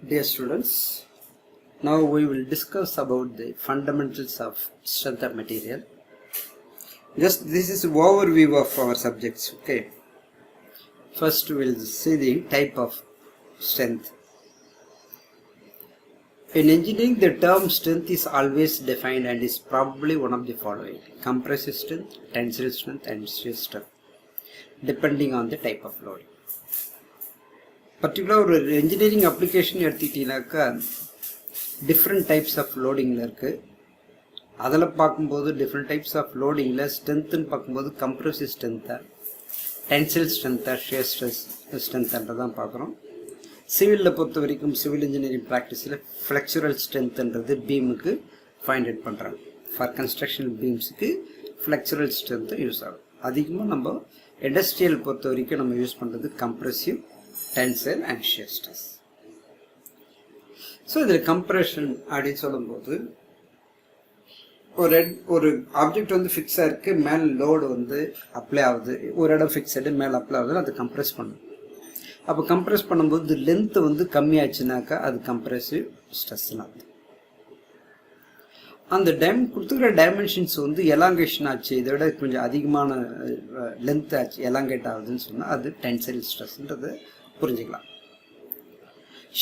Dear students, now we will discuss about the fundamentals of strength of material. Just this is overview of our subjects. Okay. First, we will see the type of strength. In engineering, the term strength is always defined and is probably one of the following: compressive strength, tensile strength, and shear strength, depending on the type of load. Particular ஒரு engineering application எடுத்துக்கிட்டீங்கன்னாக்கா different types of loadingல இருக்கு. அதில் பார்க்கும்போது different types of loadingல strengthன்னு பார்க்கும்போது compressive strength, tensile strength, shear strengthன்றதான் பார்க்குறோம். சிவிலில் பொறுத்த வரைக்கும் civil engineering ப்ராக்டிஸில் ஃப்ளெக்சுரல் ஸ்ட்ரென்த்ன்றது பீமுக்கு ஃபைண்ட் அவுட் பண்ணுறாங்க. ஃபார் கன்ஸ்ட்ரக்ஷன் பீம்ஸுக்கு ஃப்ளெக்சுரல் ஸ்ட்ரென்த்து யூஸ் ஆகும். அதிகமாக நம்ம இண்டஸ்ட்ரியல் பொறுத்த வரைக்கும் நம்ம யூஸ் பண்ணுறது compressive, tensile and shear stress. So இதில் கம்ப்ரெஷன் அப்படின்னு சொல்லும்போது ஒரு ஆப்ஜெக்ட் வந்து ஃபிக்ஸாக இருக்குது, மேலே லோடு வந்து அப்ளை ஆகுது, ஒரு இடம் ஃபிக்ஸடு மேலே அப்ளை ஆகுதுன்னு அது கம்ப்ரெஸ் பண்ணும். அப்போ கம்ப்ரெஸ் பண்ணும்போது லென்த்து வந்து கம்மியாச்சுனாக்கா அது கம்ப்ரெசிவ் ஸ்ட்ரெஸ்ன்னு ஆகுது. அந்த கொடுத்துக்கிற டைமென்ஷன்ஸ் வந்து எலாங்கேஷன் ஆச்சு, இதை விட கொஞ்சம் அதிகமான லென்த் ஆச்சு, எலாங்கேட் ஆகுதுன்னு சொன்னால் அது டென்சைல் ஸ்ட்ரெஸ்ன்றது புரிஞ்சுக்கலாம்.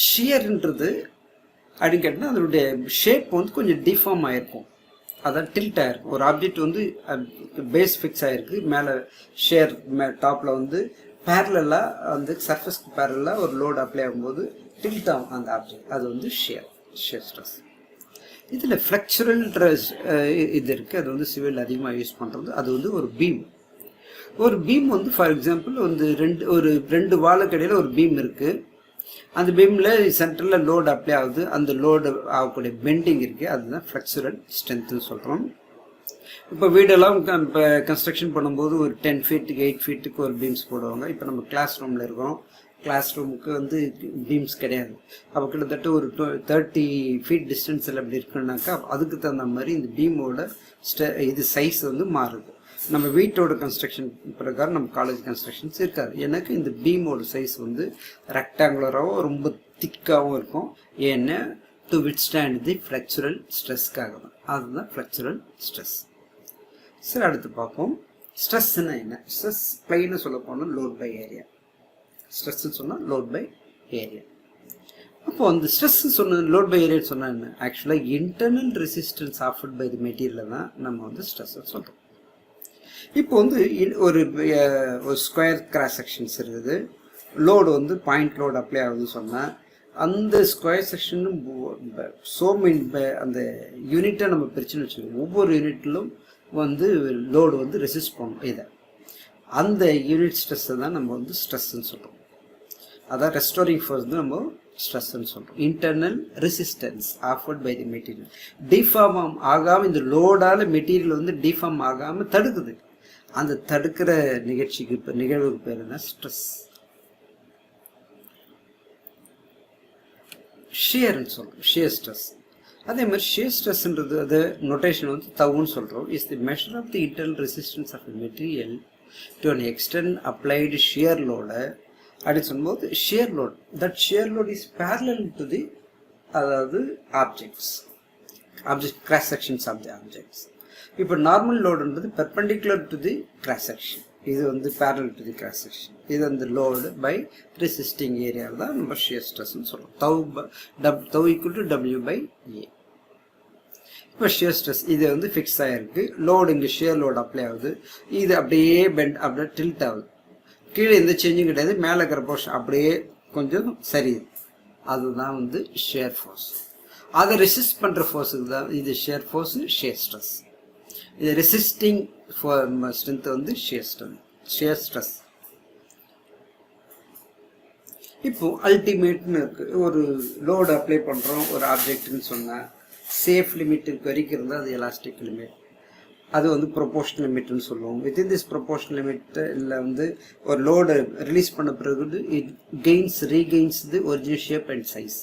ஷியர்ன்றது அப்படின்னு கேட்டால் அதனுடைய ஷேப் வந்து கொஞ்சம் டிஃபார்ம் ஆகிருக்கும், அதான் டில்ட் ஆகிருக்கும். ஒரு ஆப்ஜெக்ட் வந்து பேஸ் ஃபிக்ஸ் ஆகிருக்கு, மேலே ஷேர் டாப்பில் வந்து பேரலாக வந்து சர்ஃபேஸ்க்கு பேரலாக ஒரு லோடு அப்ளை ஆகும்போது டில்ட் ஆகும் அந்த ஆப்ஜெக்ட், அது வந்து ஷியர் ஸ்ட்ரெஸ். இதில் ஃப்ளெக்சுரல் இது இருக்குது, அது வந்து சிவில் அதிகமாக யூஸ் பண்ணுறது. அது வந்து ஒரு பீம் வந்து ஃபார் எக்ஸாம்பிள் வந்து ரெண்டு வாளுக்கு இடையில் ஒரு பீம் இருக்குது. அந்த பீமில் சென்டரில் லோடு அப்ளை ஆகுது, அந்த லோடு ஆகக்கூடிய பெண்டிங் இருக்குது, அதுதான் ஃப்ளெக்சுரல் ஸ்ட்ரென்த்துன்னு சொல்கிறோம். இப்போ வீடெல்லாம் இப்போ கன்ஸ்ட்ரக்ஷன் பண்ணும்போது ஒரு 10 ஃபீட்டுக்கு 8 ஃபீட்டுக்கு ஒரு பீம்ஸ் போடுவாங்க. இப்போ நம்ம கிளாஸ் ரூமில் இருக்கோம், கிளாஸ் ரூமுக்கு வந்து பீம்ஸ் கிடையாது. அப்போ கிட்டத்தட்ட ஒரு 30 ஃபீட் டிஸ்டன்ஸில் அப்படி இருக்குன்னாக்கா அதுக்கு தகுந்த மாதிரி இந்த பீமோட இது சைஸ் வந்து மாறுது. நம்ம வீட்டோட கன்ஸ்ட்ரக்ஷன் பிரகாரம் நம்ம காலேஜ் கன்ஸ்ட்ரக்ஷன்ஸ் இருக்காது. எனக்கு இந்த பீமோட சைஸ் வந்து ரெக்டாங்குலராகவும் ரொம்ப திக்காகவும் இருக்கும். ஏன்னா டு வித்ஸ்டாண்ட் தி ஃப்ளெக்சுரல் ஸ்ட்ரெஸ்க்காக தான், அதுதான் ஃப்ளெக்சுரல் ஸ்ட்ரெஸ். சரி, அடுத்து பார்ப்போம் ஸ்ட்ரெஸ்னா என்ன. ஸ்ட்ரெஸ் பிளைன்னு சொல்ல போனால் லோட் பை ஏரியா, ஸ்ட்ரெஸ்ன்னு சொன்னால் லோட் பை ஏரியா. அப்போ அந்த ஸ்ட்ரெஸ் சொன்ன லோட் பை ஏரியா சொன்னால் என்ன, ஆக்சுவலாக internal resistance offered by the மெட்டீரியலில் தான் நம்ம வந்து ஸ்ட்ரெஸ்ஸை சொல்கிறோம். இப்போ வந்து ஒரு ஸ்கொயர் கிராஸ் செக்ஷன்ஸ் இருக்குது, லோடு வந்து பாயிண்ட் லோடு அப்ளை ஆகுதுன்னு சொன்னால் அந்த ஸ்கொயர் செக்ஷனும் அந்த யூனிட்டை நம்ம பிரிச்சுன்னு வச்சுக்கோங்க. ஒவ்வொரு யூனிட்லும் வந்து லோடு வந்து ரெசிஸ்ட் பண்ணும். இதை அந்த யூனிட் ஸ்ட்ரெஸ்ஸை தான் நம்ம வந்து ஸ்ட்ரெஸ்ன்னு சொல்கிறோம். அதான் ரெஸ்டோரிங் ஃபோர்ஸ் தான் நம்ம ஸ்ட்ரெஸ்ன்னு சொல்கிறோம். Internal resistance offered by the material deform ஆகாமல், இந்த லோடால் மெட்டீரியல் வந்து டிஃபார்ம் ஆகாமல் தடுக்குது. அந்த தடுக்கிற நிகழ்வுக்கு பேர் என்ன, ஸ்ட்ரெஸ். ஷியர்ன்னு சொல்கிறோம், ஷியர் ஸ்ட்ரெஸ். அதே மாதிரி ஷியர் ஸ்ட்ரெஸ்ன்றது அது நொட்டேஷன் வந்து தவுன்னு சொல்கிறோம். Is the measure of the internal resistance of material to an extent applied shear load அப்படின்னு சொல்லும்போது shear load, that shear load is parallel to the அதாவது object cross sections of the objects. இப்போ normal லோடுன்றது perpendicular to the cross section, இது வந்து parallel to the cross section. இது அந்த load by resisting ஏரியாவில் தான் நம்ம ஷியர் ஸ்ட்ரெஸ்ன்னு சொல்கிறோம். Tau equal to W by A. இப்போ ஷியர் ஸ்ட்ரெஸ் இது வந்து ஃபிக்ஸ் ஆகிருக்கு, லோடு இங்கே ஷியர் லோடு அப்ளை ஆகுது, இது அப்படியே பெண்ட் அப்படியே டில்ட் ஆகுது, கீழே எந்த சேஞ்சும் கிடையாது, மேலே இருக்கிற போர்ஷன் அப்படியே கொஞ்சம் சரியுது, அதுதான் வந்து ஷியர் ஃபோர்ஸ். அதை ரெசிஸ்ட் பண்ணுற ஃபோர்ஸுக்கு தான் இது ஷியர் ஃபோர்ஸு, ஷியர் ஸ்ட்ரெஸ். இது ரெசிஸ்டிங் ஸ்ட்ரென்த் வந்து ஷியர் ஸ்ட்ரெஸ். இப்போ அல்டிமேட்னு இருக்குது, ஒரு லோடு அப்ளை பண்ணுறோம் ஒரு ஆப்ஜெக்ட்னு சொன்னால் சேஃப் லிமிட்டுக்கு வரைக்கும் இருந்தால் அது எலாஸ்டிக் லிமிட், அது வந்து ப்ரொபோர்ஷனல் லிமிட்னு சொல்லுவோம். வித்தின் திஸ் ப்ரொபோர்ஷனல் லிமிட்டில் வந்து ஒரு லோடு ரிலீஸ் பண்ண பிறகு it ரீகெயின்ஸ் the original shape and size.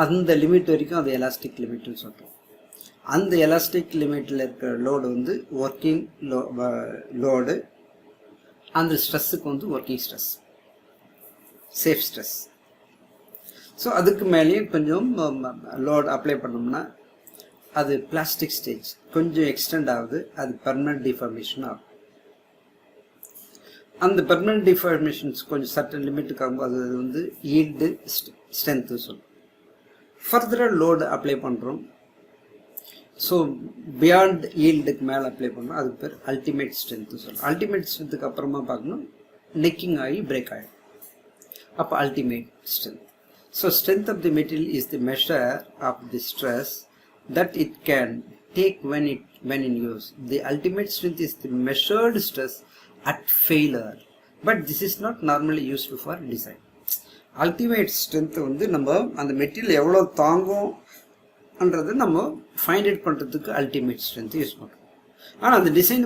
அந்த லிமிட் வரைக்கும் அது எலாஸ்டிக் லிமிட்னு சொல்கிறோம். அந்த எலாஸ்டிக் லிமிட்டில் இருக்கிற லோடு வந்து ஒர்க்கிங் லோடு, அந்த ஸ்ட்ரெஸ்ஸுக்கு வந்து working stress, safe stress. So அதுக்கு மேலேயும் கொஞ்சம் லோட் அப்ளை பண்ணோம்னா அது பிளாஸ்டிக் ஸ்டேஜ் கொஞ்சம் எக்ஸ்டெண்ட் ஆகுது, அது பெர்மனன்ட் டிஃபார்மேஷன் ஆகும். அந்த பெர்மனன்ட் டிஃபார்மேஷன்ஸ் கொஞ்சம் சர்டன் லிமிட்டுக்கு ஆகும்போது அது வந்து ஈல்டு ஸ்ட்ரென்த்து சொல்லும். ஃபர்தராக லோடு அப்ளை பண்ணுறோம். ஸோ பியாண்ட் ஈல்டுக்கு மேலே அப்ளை பண்ணுறோம், அதுக்கு பேர் அல்டிமேட் ஸ்ட்ரென்த்து சொல்லும். அல்டிமேட் ஸ்ட்ரென்த்துக்கு அப்புறமா பார்க்கணும் நெக்கிங் ஆகி பிரேக் ஆகிடும், அப்போ ultimate strength. So strength of the material is the measure of the stress that it can take when in use. The ultimate strength is the measured stress at failure, but this is not normally used for design. Ultimate strength வந்து நம்ம அந்த material எவ்வளோ தாங்கும்ன்றது நம்ம find out பண்ணுறதுக்கு ultimate strength use பண்ணுறோம். ஆனால் அந்த design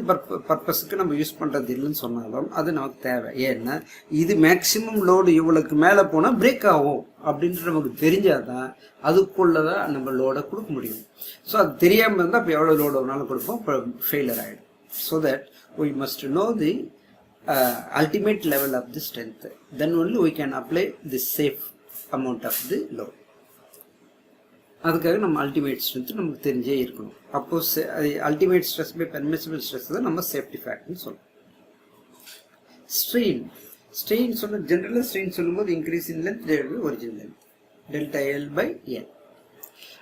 பர்பஸுக்கு நம்ம யூஸ் பண்ணுறது இல்லைன்னு சொன்னாலும் அது நமக்கு தேவை. ஏன்னா இது மேக்சிமம் லோடு இவ்வளோக்கு மேலே போனால் பிரேக் ஆகும் அப்படின்ட்டு நமக்கு தெரிஞ்சால் தான் அதுக்குள்ளே தான் நம்ம லோடை கொடுக்க முடியும். ஸோ அது தெரியாமல் இருந்தால் அப்போ எவ்வளோ லோடு வேணாலும் கொடுப்போம், இப்போ ஃபெயிலியர் ஆகிடும். So that we must know the ultimate level of the strength, then only we can apply the safe amount of the load. அதுக்காக நம்ம அல்டிமேட் ஸ்ட்ரென்த் நமக்கு தெரிஞ்சே இருக்கணும். அப்போது ultimate stress by permissible stress தான் நம்ம சேஃப்டி ஃபேக்ட்னு சொல்லணும். ஸ்ட்ரெயின் சொன்ன ஜென்ரலாக ஸ்ட்ரெயின் சொல்லும்போது increase in length divided by original length delta L by L.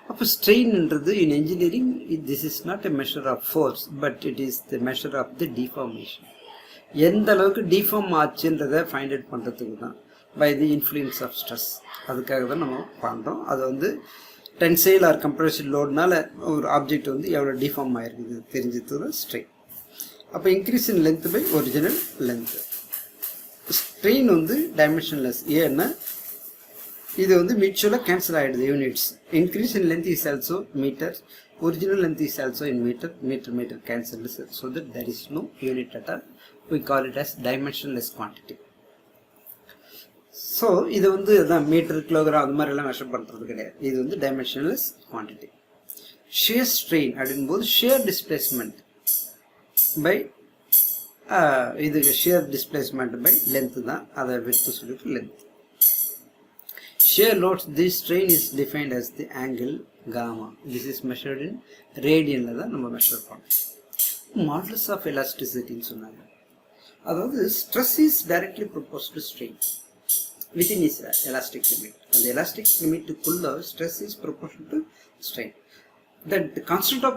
அப்போ ஸ்ட்ரெயின்ன்றது in engineering this is not a measure of force, but it is the measure of the deformation. எந்த அளவுக்கு deform ஆச்சுன்றதை find out பண்ணுறதுக்கு தான் by the influence of stress. அதுக்காக தான் நம்ம பண்ணுறோம். அது வந்து டென்சைல் ஆர் கம்ப்ரெசிவ் லோட்னால ஒரு ஆப்ஜெக்ட் வந்து எவ்வளோ டிஃபார்ம் ஆகிருக்குது தெரிஞ்சது தான் ஸ்ட்ரெயின். அப்போ increase in length by original length. Strain வந்து டைமென்ஷன்லெஸ். ஏன்னா இது வந்து மியூச்சுவலாக கேன்சல் ஆகிடுது units. Increase in length is also metre, original length is also in metre, metre cancel, so that there is no unit at all. We call it as dimensionless quantity. So இது வந்து அதான் metre, kilogram அது மாதிரிலாம் measure பண்ணுறது கிடையாது. இது வந்து dimensionless quantity. Shear strain அப்படின்போது ஷியர் டிஸ்பிளேஸ்மெண்ட் பை இது ஷியர் டிஸ்பிளேஸ்மெண்ட் பை லென்த்து தான், அதை விட்டு சொல்லிட்டு length. Shear loads the strain is defined as the angle gamma. This is measured in ரேடியனில் தான் நம்ம மெஷர் பண்ணோம். மாடல்ஸ் ஆஃப் எலாஸ்டிசிட்டின்னு சொன்னாங்க. அதாவது stress is directly proportional to strain within its elastic limit, and the elastic limit kulla stress is proportional to strain. That the constant of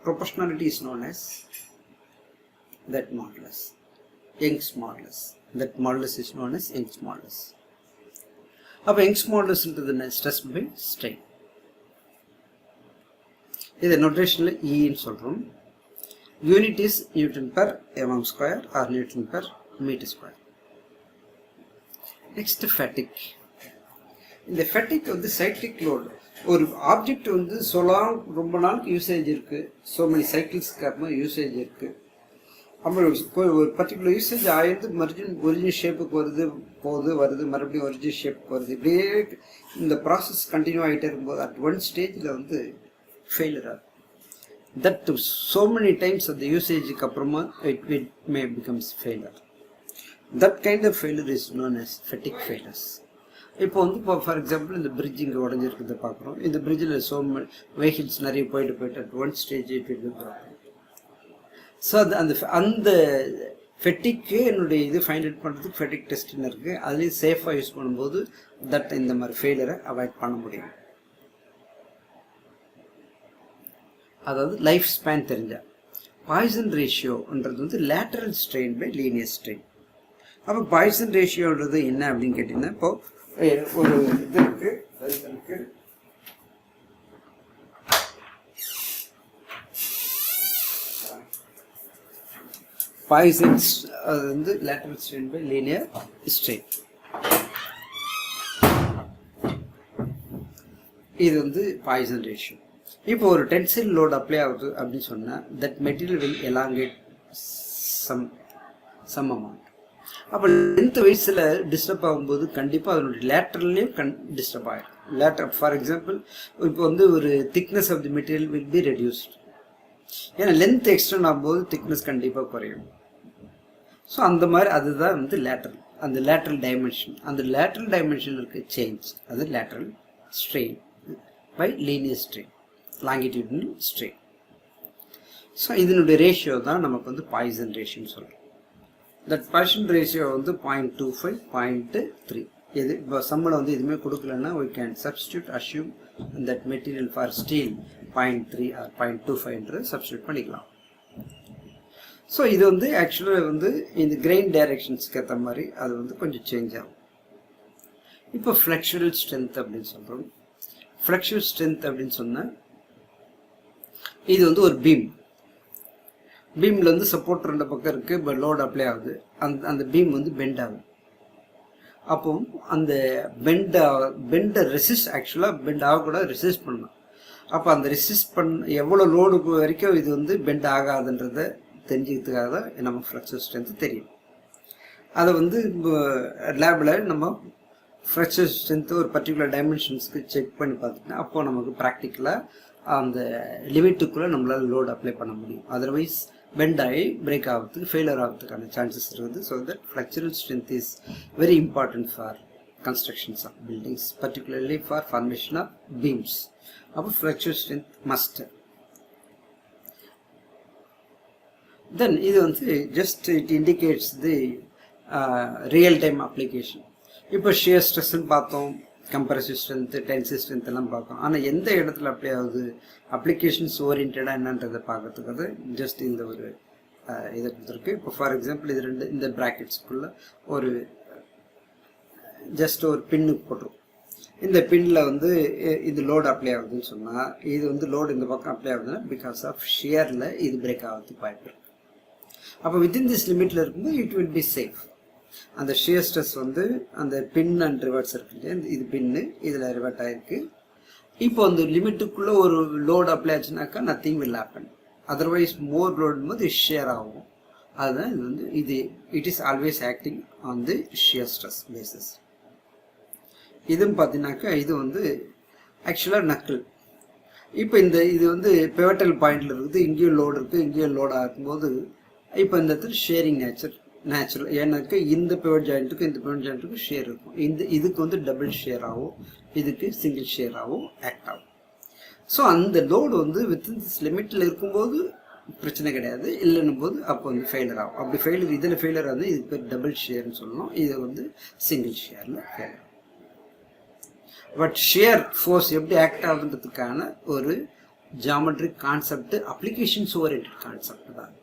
proportionality is known as that modulus, Young's modulus. That modulus is known as Young's modulus. Now Young's modulus into the stress by strain. This notational E in solrum. Unit is Newton per mm square or Newton per meter square. Next, fatigue. இந்த fatigue வந்து cyclic load. ஒரு object வந்து ரொம்ப நாளுக்கு usage இருக்குது, so many சைக்கிள்ஸ்க்கு அப்புறமா usage இருக்குது. அப்புறம் ஒரு பர்டிகுலர் யூசேஜ் ஆயிருந்து மறுபடியும் ஒரிஜினல் ஷேப்புக்கு வருது மறுபடியும் ஒரிஜினல் ஷேப்புக்கு வருது. இப்படியே இந்த ப்ராசஸ் கண்டினியூ ஆகிட்டே இருக்கும்போது அட் ஒன் ஸ்டேஜில் வந்து ஃபெயிலியர் ஆகும். தட் ஸோ மெனி டைம்ஸ் அந்த யூசேஜுக்கு அப்புறமா it may becomes failure. That kind of failure is known as fatigue failures. இப்போ வந்து இப்போ ஃபார் எக்ஸாம்பிள் இந்த பிரிட்ஜ் இங்கே உடஞ்சிருக்கிறத பார்க்குறோம். இந்த பிரிட்ஜில் வெஹிக்கிள்ஸ் நிறைய போயிட்டு at one stage it will be problem. So அந்த ஃபெட்டிக்கு என்னுடைய இது ஃபைண்ட் அவுட் பண்ணுறதுக்கு ஃபெட்டிக் டெஸ்ட்னு இருக்குது. அதுலேயும் சேஃபாக யூஸ் பண்ணும்போது இந்த மாதிரி ஃபெயிலியரை அவாய்ட் பண்ண முடியும். அதாவது லைஃப் ஸ்பேன் தெரிஞ்சால் பாய்சன் ரேஷியோன்றது வந்து lateral strain by linear strain. அப்போ பாய்சன் ரேஷியோன்றது என்ன அப்படின்னு கேட்டிங்கன்னா, இப்போ ஒரு இது இருக்குது, பாய்சன்ஸ் அது வந்து lateral strain by linear strain. இது வந்து பாய்சன் ரேஷியோ. இப்போ ஒரு டென்சைல் லோடு அப்ளை ஆகுது அப்படின்னு சொன்னால் that material will elongate some amount. அப்போ லென்த் வயசில் டிஸ்டர்ப் ஆகும்போது கண்டிப்பாக அதனுடைய லேட்டரல்லையும் டிஸ்டர்ப் ஆகிடும். ஃபார் எக்ஸாம்பிள் இப்போ வந்து ஒரு thickness of the material will be reduced. ஏன்னா லென்த் எக்ஸ்டெண்ட் ஆகும்போது திக்னஸ் கண்டிப்பாக குறையும். ஸோ அந்த மாதிரி அதுதான் வந்து லேட்டரல். அந்த லேட்ரல் டைமென்ஷன், அந்த லேட்ரல் டைமென்ஷன் இருக்க சேஞ்ச் அது lateral strain by linear strain, longitudinal strain. So இதனுடைய ரேஷியோ தான் நமக்கு வந்து பாய்சன் ரேஷியோன்னு சொல்கிறோம். தட் பாய்சன் ரேஷியோ வந்து 0.25 0.3. இது இப்போ சம்பளம் வந்து எதுவுமே கொடுக்கலன்னா we can substitute assume that material for steel 0.3 or 0.25 substitute பண்ணிக்கலாம். ஸோ இது வந்து ஆக்சுவலாக வந்து இந்த கிரெயின் டைரக்ஷன்ஸ்க்கு ஏற்ற மாதிரி அது வந்து கொஞ்சம் சேஞ்ச் ஆகும். இப்போ ஃப்ளெக்சுரல் ஸ்ட்ரென்த் அப்படின்னு சொல்கிறோம். ஃப்ளெக்சுரல் ஸ்ட்ரென்த் அப்படின்னு சொன்னால் இது வந்து ஒரு பீமில் வந்து சப்போர்ட் 2 பக்கம் இருக்குது, இப்போ லோடு அப்ளை ஆகுது, அந்த பீம் வந்து பெண்ட் ஆகும். அப்போ அந்த பெண்டை ரெசிஸ்ட், ஆக்சுவலாக பெண்ட் ஆகக்கூடாது, ரெசிஸ்ட் பண்ணணும். அப்போ அந்த ரெசிஸ்ட் எவ்வளோ லோடு வரைக்கும் இது வந்து பெண்ட் ஆகாதுன்றதை தெரிஞ்சுக்கிறதுக்காக தான் நம்ம ஃப்ளெக்சுரல் ஸ்ட்ரென்த்து தெரியும். அதை வந்து லேபில் நம்ம ஃப்ளெக்சுரல் ஸ்ட்ரென்த்து ஒரு பர்டிகுலர் டைமென்ஷன்ஸ்க்கு செக் பண்ணி பார்த்துட்டோம்னா அப்போது நமக்கு ப்ராக்டிக்கலாக அந்த லிமிட்டுக்குள்ளே நம்மளால் லோடு அப்ளை பண்ண முடியும். அதர்வைஸ் பெண்ட் ஆகி பிரேக் ஆகிறதுக்கு, ஃபெயிலியர் ஆகிறதுக்கான சான்சஸ் இருக்குது. So that flexural strength is very important for constructions of buildings, particularly for formation of beams. அப்போ ஃப்ளெக்சுரல் ஸ்ட்ரென்த் மஸ்ட். தென் இது வந்து just it indicates the real time application. இப்போ shear ஸ்ட்ரெஸ்ன்னு பார்த்தோம், compressive strength, டென்சிவ் strength எல்லாம் பார்க்கணும். ஆனால் எந்த இடத்துல அப்ளை ஆகுது, அப்ளிகேஷன்ஸ் ஓரியன்டாக என்னன்றதை பார்க்கறதுக்கு அது ஜஸ்ட் இந்த ஒரு இதை கொடுத்துருக்கு. இப்போ ஃபார் எக்ஸாம்பிள் இது இந்த ப்ராக்கெட்ஸ்க்குள்ளே ஒரு ஜஸ்ட் ஒரு பின்னு போட்டுரும். இந்த பின்னில் வந்து இது லோடு அப்ளை ஆகுதுன்னு சொன்னால் இது வந்து லோடு இந்த பக்கம் அப்ளை ஆகுதுன்னா பிகாஸ் ஆஃப் ஷியரில் இது பிரேக் ஆகிறதுக்கு வாய்ப்பு இருக்குது. அப்போ வித்தின் திஸ் லிமிட்டில் இருக்கும்போது இட் வில் பி சேஃப். அந்த ஷியர் ஸ்ட்ரெஸ் வந்து அந்த பின் அண்ட் ரிவர்ட்ஸ் இருக்கு, இது பின்னு இதில் ரிவர்ட் ஆகிருக்கு. இப்போ அந்த லிமிட்டுக்குள்ளே ஒரு லோடு அப்ளை ஆச்சுனாக்கா nothing will happen. Otherwise more லோடும் போது ஷேர் ஆகும். அதுதான் இது வந்து it is always acting on the shear stress basis. இதுன்னு பார்த்தீங்கன்னாக்கா இது வந்து ஆக்சுவலாக நக்கிள். இப்போ இது வந்து பிவட்டல் பாயிண்டில் இருக்குது, இங்கேயும் லோடு இருக்குது, இங்கேயும் லோடாக இருக்கும்போது இப்போ இந்த இடத்துல ஷேரிங் நேச்சுரல். ஏன்னாக்கா இந்த பிவட் ஜாயிண்ட்டுக்கும் இந்த பிவட் ஜாயிண்ட்டுக்கும் ஷேர் இருக்கும். இதுக்கு வந்து டபுள் ஷேர் ஆகும், இதுக்கு சிங்கிள் ஷேர் ஆகும், ஆக்ட் ஆகும். ஸோ அந்த லோடு வந்து வித்தின் திஸ் லிமிட்டில் இருக்கும்போது பிரச்சனை கிடையாது, இல்லைன்னும் போது அப்போ வந்து ஃபெயிலியர் ஆகும். அப்படி ஃபெயிலியர் இதில் ஃபெயிலியர் ஆகுது, இதுக்கு பேர் டபுள் ஷேர்னு சொல்லணும், இது வந்து சிங்கிள் ஷேரில் ஃபெயிலியர். பட் ஷியர் ஃபோர்ஸ் எப்படி ஆக்ட் ஆகுன்றதுக்கான ஒரு geometric concept, applications orient concept தான்.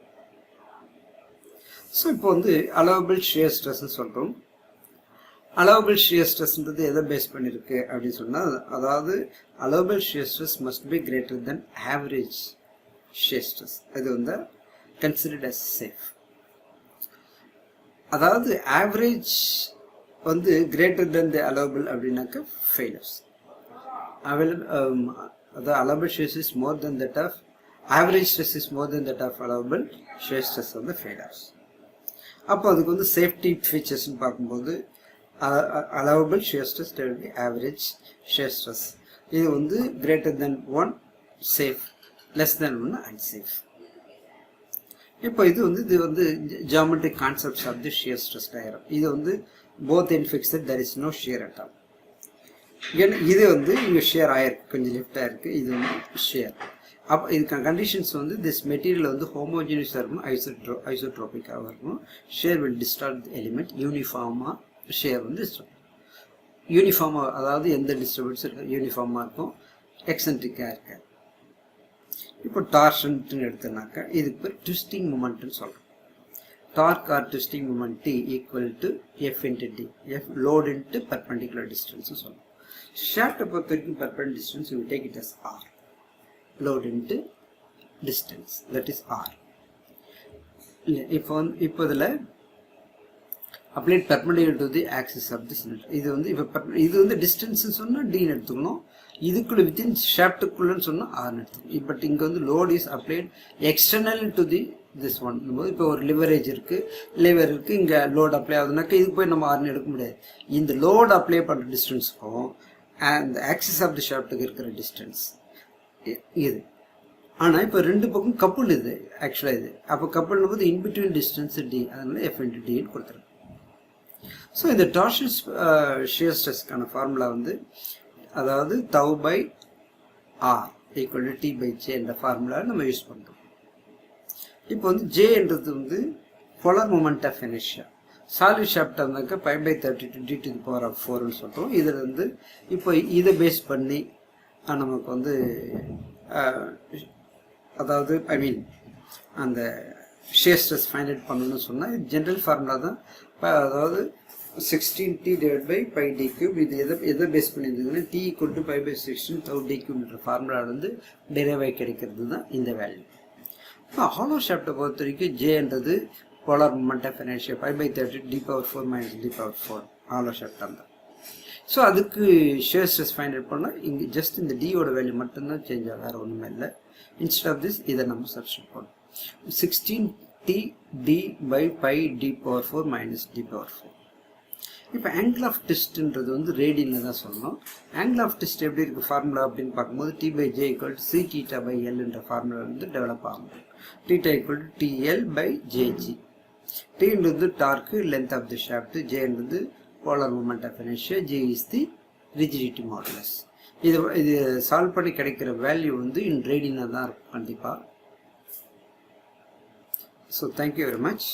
ஸோ இப்போ வந்து அலோவபிள் ஷியர் ஸ்ட்ரெஸ்ன்னு சொல்கிறோம். அலோவபிள் ஷியர் ஸ்ட்ரெஸ்ன்றது எதை பேஸ் பண்ணியிருக்கு அப்படின்னு சொன்னால், அதாவது allowable shear stress must be greater than average shear stress. இது வந்து கன்சிடர்ட் அஸ் சேஃப். அதாவது ஆவரேஜ் வந்து கிரேட்டர் தென் தி அலோவபிள் அப்படின்னாக்கா ஃபெயிலியர்ஸ். அதாவது allowable shear is more than that of average stress is more than that of allowable shear stress வந்து failures. அப்போ அதுக்கு வந்து சேஃப்டி ஃபீச்சர்ஸ்ன்னு பார்க்கும்போது allowable shear stress, average shear stress, இது வந்து greater than 1 safe, less than 1 unsafe. இப்போ இது வந்து geometric concepts of the shear stress diagram. இது வந்து both in fixed, there is no shear at all. ஏன்னா இது வந்து இங்கே ஷியர் ஆயிருக்கு, கொஞ்சம் லிஃப்ட் ஆயிருக்கு, இது வந்து ஷியர். அப்போ இதுக்கான கண்டிஷன்ஸ் வந்து திஸ் மெட்டீரியல் வந்து ஹோமோஜினியஸாக இருக்கணும், ஐசோட்ரோபிக்காக இருக்கணும். ஷேர் வில் டிஸ்டர்ப் எலிமெண்ட் யூனிஃபார்மாக, ஷேர் வந்து டிஸ்டர்ப் யூனிஃபார்மாக, அதாவது எந்த டிஸ்டர்பன்ஸ் இருக்க யூனிஃபார்மாக இருக்கும், எக்ஸென்ட்ரிக்காக இருக்காது. இப்போ டார்ஷன்ட்டுன்னு எடுத்தோம்னாக்கா இதுக்கு பேர் ட்விஸ்டிங் மூமெண்ட்னு சொல்கிறோம். Torque or twisting moment T equal to F into D, F load into perpendicular டிஸ்டன்ஸ்னு சொல்லுவோம். ஷாஃப்ட்டை பொறுத்த வரைக்கும் perpendicular distance you take it as R, load into distance, that is R. இப்போ இதில் applied perpendicular to the axis of the cylinder. இது வந்து டிஸ்டன்ஸ்னு சொன்னால் Dன்னு எடுத்துக்கணும், இதுக்குள்ள வித்தின் ஷாஃப்ட்டுக்குள்ளன்னு சொன்னால் Rன்னு எடுத்துக்கணும். பட் இங்கே வந்து load is applied external to the this one. இப்போ ஒரு லிவரேஜ் இருக்குது, லிவர் இருக்குது, இங்கே லோட் அப்ளை ஆகுதுனாக்கா இதுக்கு போய் நம்ம Rன்னு எடுக்க முடியாது. இந்த லோடு அப்ளை பண்ணுற டிஸ்டன்ஸுக்கும் அண்ட் ஆக்சிஸ் ஆஃப் தி ஷாஃப்ட்டுக்கு இருக்கிற டிஸ்டன்ஸ் இது. ஆனால் இப்போ ரெண்டு பக்கம் கப்புள் இது ஆக்சுவலாக இது. அப்போ கப்புள்னும் போது இன்பிட்வீன் டிஸ்டன்ஸ் D, அதனால F இன்ட்டு Dன்னு கொடுத்துருக்கோம். ஸோ இந்த டார்ஷன் ஷியர் ஸ்ட்ரெஸ்க்கான ஃபார்முலா வந்து அதாவது tau by r equal to t by j என்ற ஃபார்முலா நம்ம யூஸ் பண்ணுறோம். இப்போ வந்து j என்றது வந்து polar moment of inertia. Solid ஷாஃப்டாக இருந்தாக்க pi by 32 d to the power of 4ன்னு சொல்கிறோம். இதில் வந்து இப்போ இதை பேஸ் பண்ணி நமக்கு வந்து அதாவது ஐ மீன் அந்த ஷியர் ஸ்ட்ரெஸ் ஃபைண்ட் அவுட் பண்ணணும்னு சொன்னால் ஜென்ரல் ஃபார்முலா தான். அதாவது 16t divided by pi d cube. இது எதை பேஸ் பண்ணியிருந்ததுன்னா t equal to pi by 16 tau d cubeன்ற ஃபார்முலா வந்து டெரைவ் ஆகி கிடைக்கிறது தான் இந்த வேல்யூ. இப்போ ஹாலோ ஷாஃப்டை பொறுத்த வரைக்கும் ஜேன்றது polar moment of inertia pi by 30 d power 4 minus d power 4 hollow ஷாஃப்டாக இருந்தால். ஸோ அதுக்கு ஷியர் ஸ்ட்ரெஸ் ஃபைண்ட் அவுட் பண்ணால் இங்கே ஜஸ்ட் இந்த டியோட வேல்யூ மட்டும்தான் சேஞ்ச் ஆகும், வேறு ஒன்றுமே இல்லை. இன்ஸ்டெட் ஆஃப் திஸ் இதை நம்ம சப்ஸ்டிட் பண்ணோம். 16t d by pi d power 4 minus d power 4. இப்போ ஆங்கிள் ஆஃப் ட்விஸ்ட்ன்றது வந்து ரேடியனில் தான் சொல்லணும். ஆங்கிள் ஆஃப் ட்விஸ்ட் எப்படி இருக்குது ஃபார்முலா அப்படின்னு பார்க்கும்போது t by j equal to c theta by l என்ற ஃபார்முலா வந்து டெவலப் ஆகும். theta equal to tl by jg. t என்றது torque, length of the shaft, j என்றது polar moment of inertia, j is the rigidity modulus. இது solve பண்ணி கிடைக்கிற value வந்து in ரேடியனாக தான் இருக்கும் கண்டிப்பாக. So thank you very much.